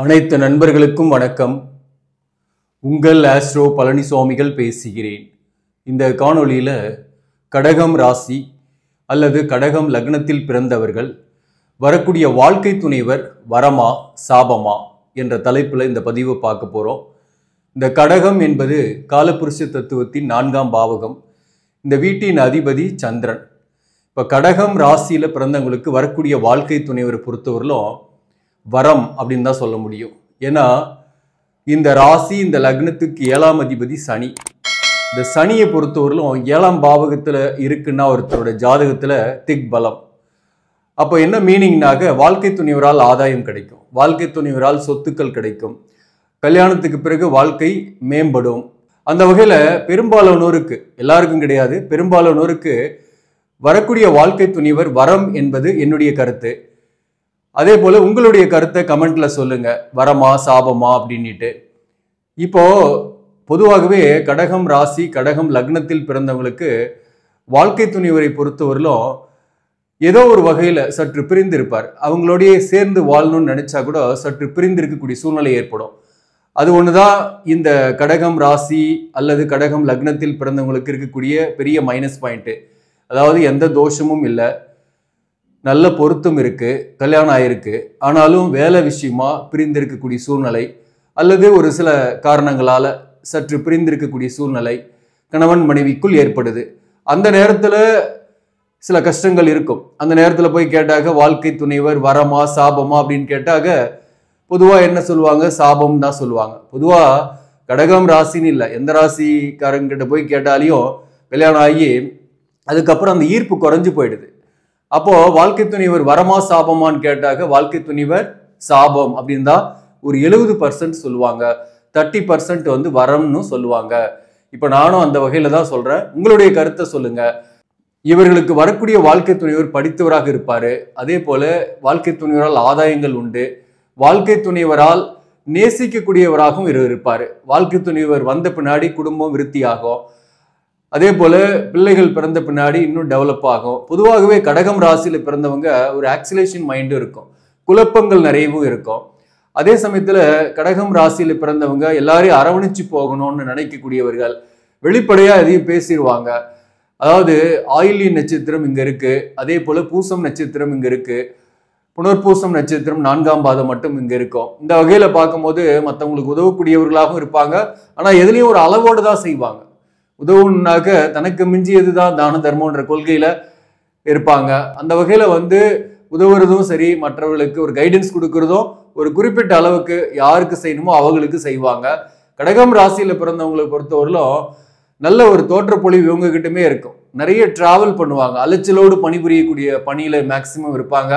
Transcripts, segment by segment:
அனைத்து நண்பர்களுக்கும் வணக்கம். உங்கள் ஆஸ்ட்ரோ பழனிசாமிகள் பேசுகிறேன். இந்த காணொளியில் கடகம் ராசி அல்லது கடகம் லக்னத்தில் பிறந்தவர்கள் வரக்கூடிய வாழ்க்கை துணைவர் வரமா சாபமா என்ற தலைப்பில் இந்த பதிவை பார்க்க போகிறோம். இந்த கடகம் என்பது காலபுருஷ தத்துவத்தின் 4ஆம் பாவகம். இந்த வீட்டின் அதிபதி சந்திரன். இப்போ கடகம் ராசியில் பிறந்தவங்களுக்கு வரக்கூடிய வாழ்க்கை துணைவரை பொறுத்தவரையிலும் வரம் அப்படின்னு தான் சொல்ல முடியும். ஏன்னா இந்த ராசி இந்த லக்னத்துக்கு 7ஆம் அதிபதி சனி. இந்த சனியை பொறுத்தவரையிலும் 7ஆம் பாவகத்தில் இருக்குன்னா ஒருத்தரோட ஜாதகத்தில் திக் பலம். அப்போ என்ன மீனிங்னாக வாழ்க்கை துணைவரால் ஆதாயம் கிடைக்கும், வாழ்க்கை துணைவரால் சொத்துக்கள் கிடைக்கும், கல்யாணத்துக்கு பிறகு வாழ்க்கை மேம்படும். அந்த வகையில் பெரும்பாலானோருக்கு, எல்லாருக்கும் கிடையாது, பெரும்பாலானோருக்கு வரக்கூடிய வாழ்க்கை துணைவர் வரம் என்பது என்னுடைய கருத்து. அதே போல உங்களுடைய கருத்தை கமெண்ட்ல சொல்லுங்க, வரமா சாபமா அப்படின்ட்டு. இப்போ பொதுவாகவே கடகம் ராசி கடகம் லக்னத்தில் பிறந்தவங்களுக்கு வாழ்க்கை துணைவரை பொறுத்தவரையிலும் ஏதோ ஒரு வகையில சற்று பிரிந்து இருப்பார். அவங்களோடய சேர்ந்து வாழணும்னு நினைச்சா கூட சற்று பிரிந்து இருக்கக்கூடிய சூழ்நிலை ஏற்படும். அது ஒண்ணுதான் இந்த கடகம் ராசி அல்லது கடகம் லக்னத்தில் பிறந்தவங்களுக்கு இருக்கக்கூடிய பெரிய மைனஸ் பாயிண்ட். அதாவது எந்த தோஷமும் இல்லை, நல்ல பொருத்தம் இருக்கு, கல்யாணம் ஆயிருக்கு, ஆனாலும் வேலை விஷயமா பிரிந்திருக்கக்கூடிய சூழ்நிலை அல்லது ஒரு சில காரணங்களால சற்று பிரிந்திருக்கக்கூடிய சூழ்நிலை கணவன் மனைவிக்குள் ஏற்படுது. அந்த நேரத்தில் சில கஷ்டங்கள் இருக்கும். அந்த நேரத்தில் போய் கேட்டாக்க வாழ்க்கை துணைவர் வரமா சாபமா அப்படின்னு கேட்டாக்க பொதுவாக என்ன சொல்லுவாங்க, சாபம் தான் சொல்லுவாங்க. பொதுவாக கடகம் ராசின்னு இல்லை, எந்த ராசிக்காரங்கிட்ட போய் கேட்டாலையும் கல்யாணம் ஆகி அதுக்கப்புறம் அந்த ஈர்ப்பு குறைஞ்சு போயிடுது. அப்போ வாழ்க்கை துணைவர் வரமா சாபமான்னு கேட்டாக்க வாழ்க்கை துணைவர் சாபம் அப்படின்னு தான் ஒரு 70% சொல்லுவாங்க, 30% வந்து வரம்னு சொல்லுவாங்க. இப்போ நானும் அந்த வகையில தான் சொல்றேன். உங்களுடைய கருத்தை சொல்லுங்க. இவர்களுக்கு வரக்கூடிய வாழ்க்கை துணைவர் படித்தவராக இருப்பாரு. அதே போல வாழ்க்கை துணைவரால் ஆதாயங்கள் உண்டு, வாழ்க்கை துணைவரால் நேசிக்கக்கூடியவராகவும் இருப்பாரு. வாழ்க்கை துணைவர் வந்த பின்னாடி குடும்பம் விருத்தியாகும். அதே போல பிள்ளைகள் பிறந்த பின்னாடி இன்னும் டெவலப் ஆகும். பொதுவாகவே கடகம் ராசியில பிறந்தவங்க ஒரு ஆக்சிலேஷன் மைண்டும் இருக்கும், குழப்பங்கள் நிறையவும் இருக்கும். அதே சமயத்துல கடகம் ராசியில பிறந்தவங்க எல்லாரையும் அரவணைச்சு போகணும்னு நினைக்கக்கூடியவர்கள், வெளிப்படையா எதையும் பேசிடுவாங்க. அதாவது ஆயில்ய நட்சத்திரம் இங்க இருக்கு, அதே போல பூசம் நட்சத்திரம் இங்க இருக்கு, புனர்பூசம் நட்சத்திரம் 4ஆம் பாதம் மட்டும் இங்க இருக்கும். இந்த வகையில பார்க்கும்போது மற்றவங்களுக்கு உதவக்கூடியவர்களாகவும் இருப்பாங்க. ஆனா எதுலையும் ஒரு அளவோடு தான் செய்வாங்க. உதவுனாக்க தனக்கு மிஞ்சியதுதான் தான தர்மம்ன்ற கொள்கையில இருப்பாங்க. அந்த வகையில வந்து உதவுறதும் சரி, மற்றவர்களுக்கு ஒரு கைடன்ஸ் கொடுக்கறதும் ஒரு குறிப்பிட்ட அளவுக்கு யாருக்கு செய்யணுமோ அவங்களுக்கு செய்வாங்க. கடகம் ராசியில பிறந்தவங்களை பொறுத்தவரையிலும் நல்ல ஒரு தோற்றப்பொழிவு இவங்க கிட்டமே இருக்கும். நிறைய டிராவல் பண்ணுவாங்க, அலைச்சலோடு பணிபுரியக்கூடிய பணியில மேக்சிமம் இருப்பாங்க.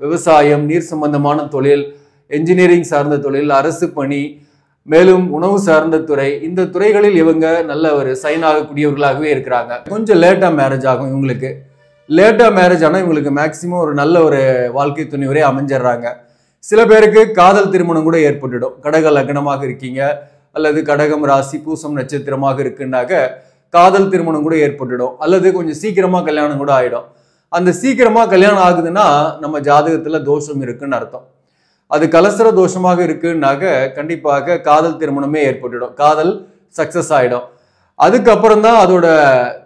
விவசாயம், நீர் சம்பந்தமான தொழில், என்ஜினியரிங் சார்ந்த தொழில், அரசு பணி, மேலும் உணவு சார்ந்த துறை, இந்த துறைகளில் இவங்க நல்ல ஒரு சைன் ஆகக்கூடியவர்களாகவே இருக்கிறாங்க. கொஞ்சம் லேட்டா மேரேஜ் ஆகும் இவங்களுக்கு. லேட்டா மேரேஜ் ஆனால் இவங்களுக்கு மேக்சிமம் ஒரு நல்ல ஒரு வாழ்க்கை துணைவரே அமைஞ்சிடுறாங்க. சில பேருக்கு காதல் திருமணம் கூட ஏற்பட்டுடும். கடக லக்னமாக இருக்கீங்க அல்லது கடகம் ராசி பூசம் நட்சத்திரமாக இருக்குன்னாக்க காதல் திருமணம் கூட ஏற்பட்டுடும், அல்லது கொஞ்சம் சீக்கிரமா கல்யாணம் கூட ஆயிடும். அந்த சீக்கிரமா கல்யாணம் ஆகுதுன்னா நம்ம ஜாதகத்துல தோஷம் இருக்குன்னு அர்த்தம். அது கலசர தோஷமாக இருக்குன்னாக்க கண்டிப்பாக காதல் திருமணமே ஏற்பட்டுடும், காதல் சக்சஸ் ஆயிடும். அதுக்கப்புறம் தான் அதோட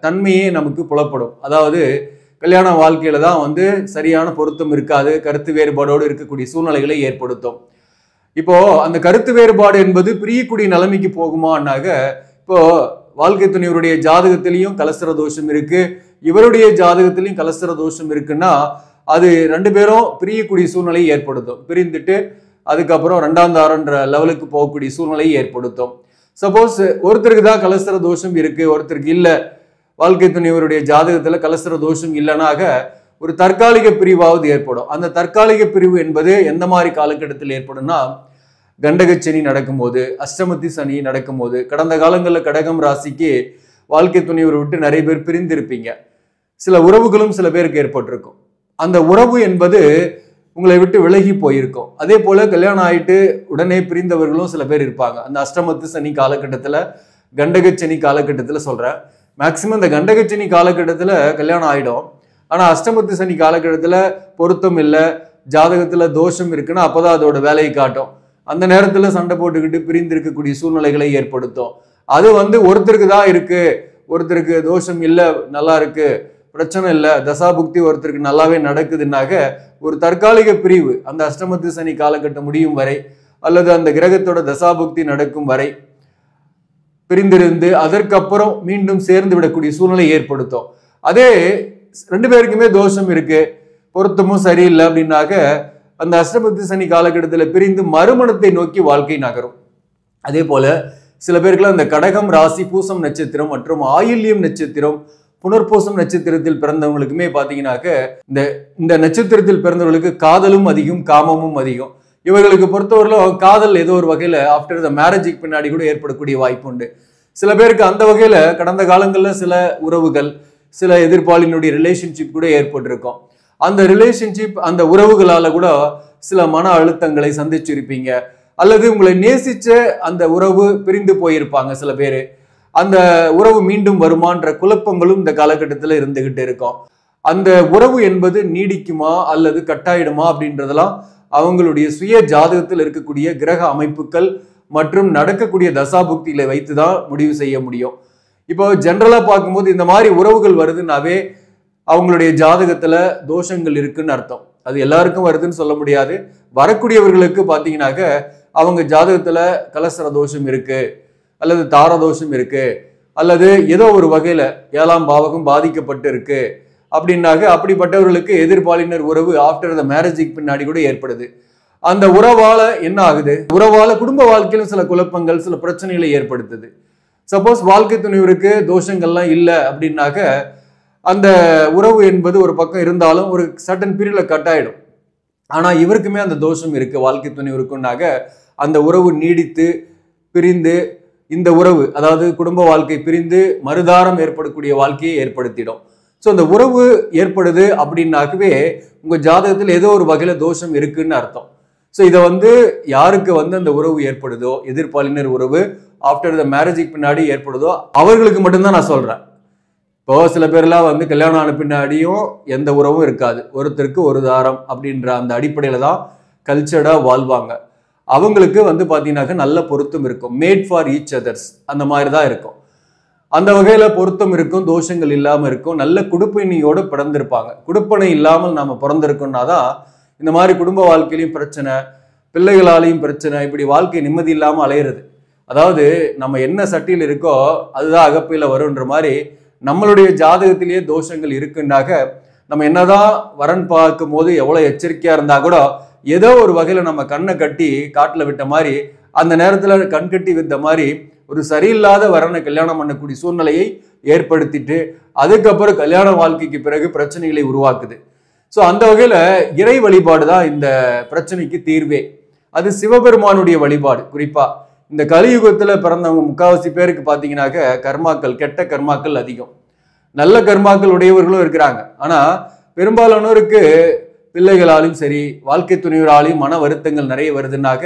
தன்மையே நமக்கு புலப்படும். அதாவது கல்யாண வாழ்க்கையில தான் வந்து சரியான பொருத்தம் இருக்காது, கருத்து வேறுபாடோடு இருக்கக்கூடிய சூழ்நிலைகளை ஏற்படுத்தும். இப்போ அந்த கருத்து வேறுபாடு என்பது பிரியக்கூடிய நிலைமைக்கு போகுமான்னாக்க, இப்போ வாழ்க்கை துணைவருடைய ஜாதகத்திலையும் கலசர தோஷம் இருக்கு, இவருடைய ஜாதகத்திலையும் கலசர தோஷம் இருக்குன்னா அது 2 பேரும் பிரியக்கூடிய சூழ்நிலையை ஏற்படுத்தும். பிரிந்துட்டு அதுக்கப்புறம் 2ஆம் தாரன்ற லெவலுக்கு போகக்கூடிய சூழ்நிலையை ஏற்படுத்தும். சப்போஸ் ஒருத்தருக்கு தான் கலசர தோஷம் இருக்கு, ஒருத்தருக்கு இல்லை, வாழ்க்கை துணைவருடைய ஜாதகத்துல கலசர தோஷம் இல்லைனாக ஒரு தற்காலிக பிரிவாவது ஏற்படும். அந்த தற்காலிக பிரிவு என்பது எந்த மாதிரி காலகட்டத்தில் ஏற்படும்னா, கண்டகச்சனி நடக்கும்போது, அஷ்டமத்தி சனி நடக்கும்போது. கடந்த காலங்களில் கடகம் ராசிக்கு வாழ்க்கை துணைவரை விட்டு நிறைய பேர் பிரிந்திருப்பீங்க. சில உறவுகளும் சில பேருக்கு ஏற்பட்டிருக்கும். அந்த உறவு என்பது உங்களை விட்டு விலகி போயிருக்கும். அதே போல கல்யாணம் ஆயிட்டு உடனே பிரிந்தவர்களும் சில பேர் இருப்பாங்க. அந்த அஷ்டமத்து சனி காலகட்டத்தில், கண்டகச்சனி காலகட்டத்தில் சொல்றேன். மேக்சிமம் இந்த கண்டகச்சனி காலகட்டத்தில் கல்யாணம் ஆயிடும். ஆனா அஷ்டமத்து சனி காலகட்டத்தில் பொருத்தம் இல்லை, ஜாதகத்துல தோஷம் இருக்குன்னா அப்பதான் அதோட வேலையை காட்டும். அந்த நேரத்துல சண்டை போட்டுக்கிட்டு பிரிந்து இருக்கக்கூடிய சூழ்நிலைகளை ஏற்படுத்தும். அது ஒருத்தருக்கு தான் இருக்கு, ஒருத்தருக்கு தோஷம் இல்லை, நல்லா இருக்கு, பிரச்சனை இல்லை, தசாபுக்தி ஒருத்தருக்கு நல்லாவே நடக்குதுன்னாக ஒரு தற்காலிக பிரிவு அந்த அஷ்டமத்து சனி காலகட்டம் முடியும் வரை அல்லது அந்த கிரகத்தோட தசாபுக்தி நடக்கும் வரை பிரிந்திருந்து அதற்கப்புறம் மீண்டும் சேர்ந்து விடக்கூடிய சூழ்நிலை ஏற்படுத்தும். அதே 2 பேருக்குமே தோஷம் இருக்கு, பொருத்தமும் சரியில்லை அப்படின்னாக்க அந்த அஷ்டமத்து சனி காலகட்டத்தில் பிரிந்து மறுமணத்தை நோக்கி வாழ்க்கை நகரும். அதே போல சில பேருக்குலாம் இந்த கடகம் ராசி பூசம் நட்சத்திரம் மற்றும் ஆயில்யம் நட்சத்திரம் புனர்பூசம் நட்சத்திரத்தில் பிறந்தவங்களுக்குமே பார்த்தீங்கன்னாக்க இந்த நட்சத்திரத்தில் பிறந்தவர்களுக்கு காதலும் அதிகம், காமமும் அதிகம். இவர்களுக்கு பொறுத்தவரையிலும் காதல் ஏதோ ஒரு வகையில ஆஃப்டர் த மேரேஜுக்கு பின்னாடி கூட ஏற்படக்கூடிய வாய்ப்பு உண்டு. சில பேருக்கு அந்த வகையில கடந்த காலங்களில் சில உறவுகள், சில எதிர்ப்பாளினுடைய ரிலேஷன்ஷிப் கூட ஏற்பட்டிருக்கும். அந்த ரிலேஷன்ஷிப், அந்த உறவுகளால கூட சில மன அழுத்தங்களை சந்திச்சிருப்பீங்க, அல்லது உங்களை நேசிச்ச அந்த உறவு பிரிந்து போயிருப்பாங்க சில பேர். அந்த உறவு மீண்டும் வருமான்ற குழப்பங்களும் இந்த காலகட்டத்தில் இருந்துகிட்டு இருக்கும். அந்த உறவு என்பது நீடிக்குமா அல்லது கட்டாயிடுமா அப்படின்றதெல்லாம் அவங்களுடைய சுய ஜாதகத்தில் இருக்கக்கூடிய கிரக அமைப்புகள் மற்றும் நடக்கக்கூடிய தசாபுக்தியில வைத்துதான் முடிவு செய்ய முடியும். இப்போ ஜென்ரலா பார்க்கும்போது இந்த மாதிரி உறவுகள் வருதுன்னாவே அவங்களுடைய ஜாதகத்துல தோஷங்கள் இருக்குன்னு அர்த்தம். அது எல்லாருக்கும் வருதுன்னு சொல்ல முடியாது. வரக்கூடியவர்களுக்கு பார்த்தீங்கன்னாக்க அவங்க ஜாதகத்துல கலசர தோஷம் இருக்கு, அல்லது தார தோஷம் இருக்கு, அல்லது ஏதோ ஒரு வகையில 7ஆம் பாவகம் பாதிக்கப்பட்டு இருக்கு அப்படின்னாக்க அப்படிப்பட்டவர்களுக்கு எதிர்பாலினர் உறவு ஆஃப்டர் த மேரேஜுக்கு பின்னாடி கூட ஏற்படுது. அந்த உறவால என்ன ஆகுது, உறவால குடும்ப வாழ்க்கையிலும் சில குழப்பங்கள், சில பிரச்சனைகளை ஏற்படுத்துது. சப்போஸ் வாழ்க்கை துணைவருக்கு தோஷங்கள்லாம் இல்லை அப்படின்னாக்க அந்த உறவு என்பது ஒரு பக்கம் இருந்தாலும் ஒரு சர்டன் பீரியட்ல கட் ஆயிடும். ஆனா இவருக்குமே அந்த தோஷம் இருக்கு, வாழ்க்கை துணைவருக்குன்னாக அந்த உறவு நீடித்து பிரிந்து இந்த உறவு, அதாவது குடும்ப வாழ்க்கை பிரிந்து மறுதாரம் ஏற்படக்கூடிய வாழ்க்கையை ஏற்படுத்திடும். ஸோ அந்த உறவு ஏற்படுது அப்படின்னாக்கவே உங்க ஜாதகத்தில் ஏதோ ஒரு வகையில தோஷம் இருக்குன்னு அர்த்தம். ஸோ இதை யாருக்கு அந்த உறவு ஏற்படுதோ, எதிர்பாலினர் உறவு ஆஃப்டர் த மேரேஜுக்கு பின்னாடி ஏற்படுதோ அவர்களுக்கு மட்டும்தான் நான் சொல்றேன். இப்போ சில பேர்லாம் கல்யாணம் ஆன பின்னாடியும் எந்த உறவும் இருக்காது, ஒருத்தருக்கு ஒரு தாரம் அப்படின்ற அந்த அடிப்படையில தான் கல்ச்சர்டா வாழ்வாங்க. அவங்களுக்கு பார்த்தீங்கன்னாக்க நல்ல பொருத்தம் இருக்கும், மேட் ஃபார் ஈச் அதர்ஸ் அந்த மாதிரி தான் இருக்கும். அந்த வகையில பொருத்தம் இருக்கும், தோஷங்கள் இல்லாமல் இருக்கும், நல்ல குடுப்பினையோடு பிறந்திருப்பாங்க. குடுப்பனை இல்லாமல் நாம பிறந்திருக்கோம்னா தான் இந்த மாதிரி குடும்ப வாழ்க்கையிலையும் பிரச்சனை, பிள்ளைகளாலையும் பிரச்சனை, இப்படி வாழ்க்கை நிம்மதி இல்லாமல் அலையிறது. அதாவது நம்ம என்ன சட்டியில் இருக்கோ அதுதான் அகப்பையில வரும்ன்ற மாதிரி நம்மளுடைய ஜாதகத்திலேயே தோஷங்கள் இருக்குன்னாக்க நம்ம என்னதான் வரன் பார்க்கும் போது எவ்வளவு எச்சரிக்கையா இருந்தா கூட ஏதோ ஒரு வகையில நம்ம கண்ணை கட்டி காட்டுல விட்ட மாதிரி, அந்த நேரத்துல கண் கட்டி விட்ட மாதிரி ஒரு சரியில்லாத வரனை கல்யாணம் பண்ணக்கூடிய சூழ்நிலையை ஏற்படுத்திட்டு அதுக்கப்புறம் கல்யாண வாழ்க்கைக்கு பிறகு பிரச்சனைகளை உருவாக்குது. ஸோ அந்த வகையில இறை வழிபாடு தான் இந்த பிரச்சனைக்கு தீர்வே. அது சிவபெருமானுடைய வழிபாடு. குறிப்பா இந்த கலியுகத்துல பிறந்தவங்க முக்காவாசி பேருக்கு பார்த்தீங்கன்னாக்க கர்மாக்கள், கெட்ட கர்மாக்கள் அதிகம். நல்ல கர்மாக்கள் உடையவர்களும் இருக்கிறாங்க. ஆனா பெரும்பாலானோருக்கு பிள்ளைகளாலும் சரி, வாழ்க்கை துணைவராலையும் மன வருத்தங்கள் நிறைய வருதுன்னாக்க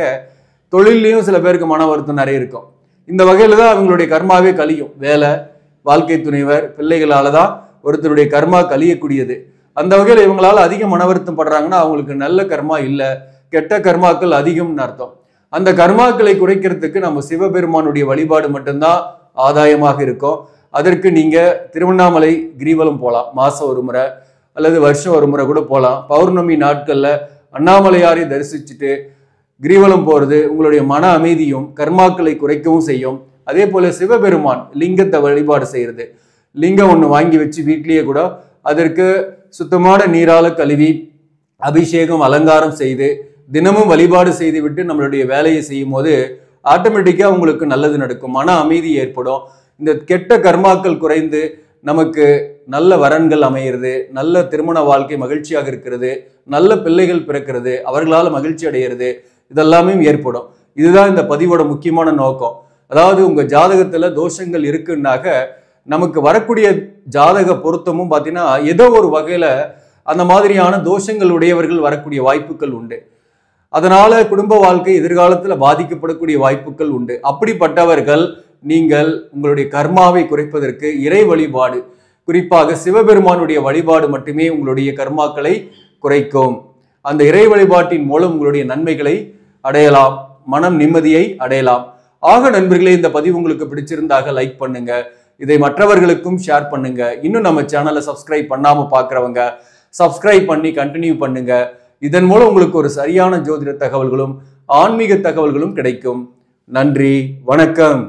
தொழிலையும் சில பேருக்கு மன வருத்தம் நிறைய இருக்கும். இந்த வகையில தான் அவங்களுடைய கர்மாவே கழியும். வேலை, வாழ்க்கை துணைவர், பிள்ளைகளால தான் ஒருத்தருடைய கர்மா கழியக்கூடியது. அந்த வகையில இவங்களால அதிக மன வருத்தம் படுறாங்கன்னா அவங்களுக்கு நல்ல கர்மா இல்லை, கெட்ட கர்மாக்கள் அதிகம்னு அர்த்தம். அந்த கர்மாக்களை குறைக்கிறதுக்கு நம்ம சிவபெருமானுடைய வழிபாடு மட்டும்தான் ஆதாயமாக இருக்கும். அதற்கு நீங்க திருவண்ணாமலை கிரிவலம் போகலாம், மாசம் ஒரு முறை அல்லது வருஷம் ஒரு முறை கூட போகலாம். பௌர்ணமி நாட்கள்ல அண்ணாமலையாரை தரிசிச்சுட்டு கிரிவலம் போறது உங்களுடைய மன அமைதியும் கர்மாக்களை குறைக்கவும் செய்யும். அதே போல சிவபெருமான் லிங்கத்தை வழிபாடு செய்யறது, லிங்கம் ஒன்று வாங்கி வச்சு வீட்லேயே கூட அதற்கு சுத்தமான நீரால கழுவி அபிஷேகம் அலங்காரம் செய்து தினமும் வழிபாடு செய்து விட்டு நம்மளுடைய வேலையை செய்யும் போது ஆட்டோமேட்டிக்கா உங்களுக்கு நல்லது நடக்கும், மன அமைதி ஏற்படும். இந்த கெட்ட கர்மாக்கள் குறைந்து நமக்கு நல்ல வரன்கள் அமையிறது, நல்ல திருமண வாழ்க்கை மகிழ்ச்சியாக இருக்கிறது, நல்ல பிள்ளைகள் பிறக்கிறது, அவர்களால் மகிழ்ச்சி அடைகிறது, இதெல்லாமே ஏற்படும். இதுதான் இந்த பதிவோட முக்கியமான நோக்கம். அதாவது உங்க ஜாதகத்துல தோஷங்கள் இருக்குன்னாக்க நமக்கு வரக்கூடிய ஜாதக பொருத்தமும் பார்த்தீங்கன்னா ஏதோ ஒரு வகையில அந்த மாதிரியான தோஷங்கள் உடையவர்கள் வரக்கூடிய வாய்ப்புகள் உண்டு. அதனால குடும்ப வாழ்க்கை எதிர்காலத்துல பாதிக்கப்படக்கூடிய வாய்ப்புகள் உண்டு. அப்படிப்பட்டவர்கள் நீங்கள் உங்களுடைய கர்மாவை குறைப்பதற்கு இறை வழிபாடு, குறிப்பாக சிவபெருமானுடைய வழிபாடு மட்டுமே உங்களுடைய கர்மாக்களை குறைக்கும். அந்த இறை வழிபாட்டின் மூலம் உங்களுடைய நன்மைகளை அடையலாம். மனம் நிம்மதியை அடையலாம். ஆக நண்பர்களே, இந்த பதிவு உங்களுக்கு பிடிச்சிருந்தாக லைக் பண்ணுங்க, இதை மற்றவர்களுக்கும் ஷேர் பண்ணுங்க. இன்னும் நம்ம சேனலை சப்ஸ்கிரைப் பண்ணாம பாக்குறவங்க சப்ஸ்கிரைப் பண்ணி கண்டினியூ பண்ணுங்க. இதன் மூலம் உங்களுக்கு ஒரு சரியான ஜோதிட தகவல்களும் ஆன்மீக தகவல்களும் கிடைக்கும். நன்றி, வணக்கம்.